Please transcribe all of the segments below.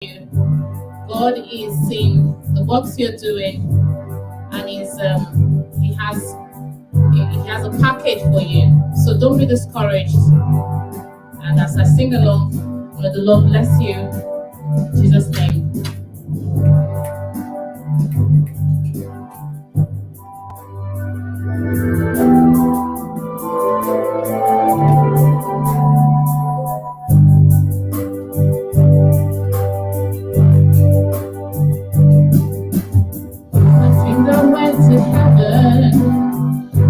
God is seeing the works you're doing, and he has a package for you. So don't be discouraged. And as I sing along, may the Lord bless you. In Jesus' name. I think I went to heaven,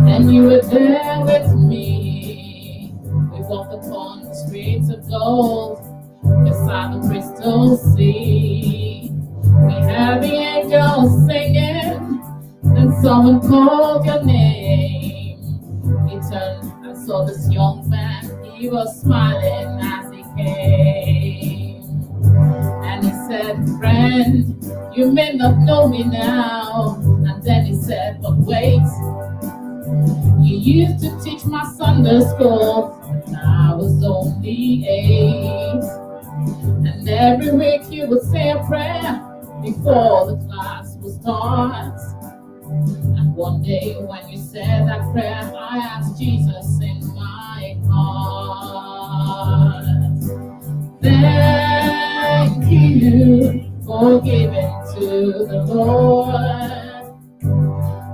and you were there with me. We walked upon the streets of gold, beside the crystal sea. We heard the angels singing, then someone called your name. He turned and saw this young man. He was smiling as he came. And he said, friend, you may not know me now. And then he said, but wait, you used to teach my Sunday school when I was only 8. And every week you would say a prayer before the class would start. And one day when you said that prayer, I asked Jesus in my heart. Thank you for giving to the Lord.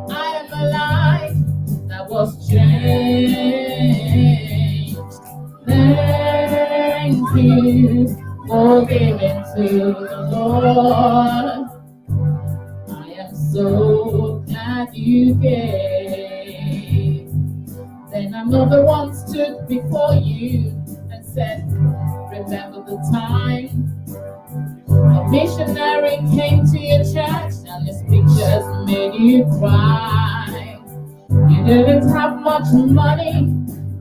I am a life that was changed. Thank you for giving to the Lord. I am so glad you gave. Then another one stood before you and said, remember the time a missionary came to your church and his pictures made you cry. You didn't have much money,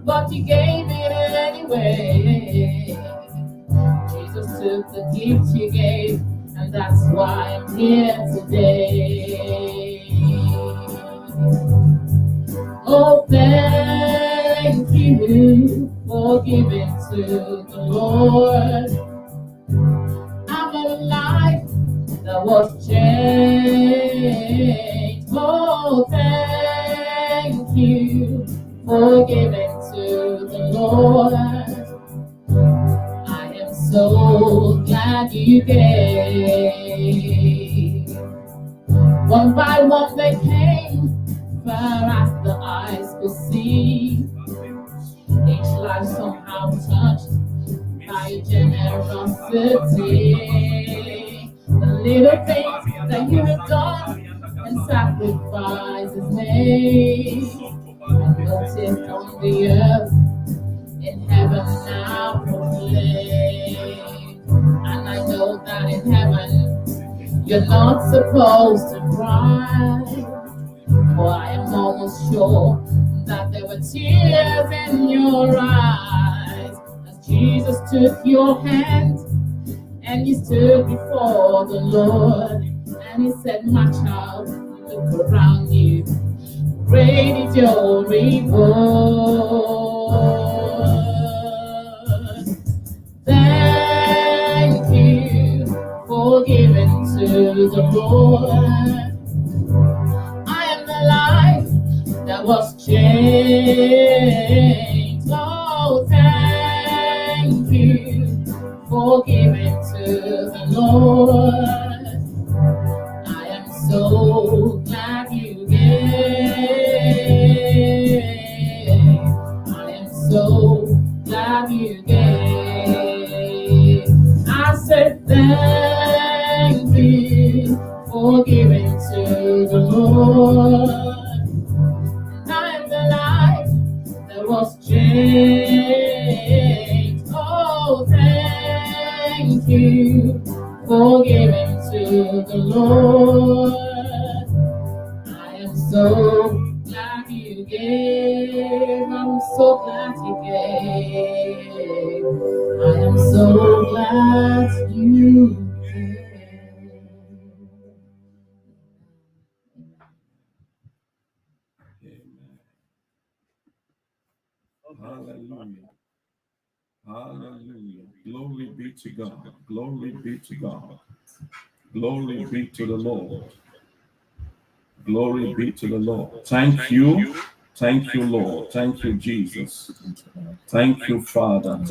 but you gave it anyway. Jesus took the gift you gave, and that's why I'm here today. Oh, thank you for giving to the Lord. I'm a life that was changed. Oh, thank you for giving to the Lord. I am so glad you gave. One by one they came, far as the eyes could see. Each life somehow touched by generosity. The little things that you have done and sacrifices made. And noticed on the earth, in heaven now proclaim. And I know that in heaven you're not supposed to cry. For I am almost sure that there were tears in your eyes as Jesus took your hand and you stood before the Lord. And he said, my child, look around you. Great is your reward. Thank you for giving to the Lord. I am the life that was changed. Oh, thank you for giving to the Lord. I am so glad you gave. I am so glad you gave. I said thank you for giving to the Lord. I am the life that was changed. Oh, thank you for giving to the Lord. I am so glad you gave. I'm so glad you gave. I am so glad you gave. Hallelujah. Hallelujah. Glory be to God. Glory be to God. Glory be to the Lord. Glory be to the Lord. Thank you. Thank you, Lord. Thank you, Jesus. Thank you, Lord. Thank you, Father. Thank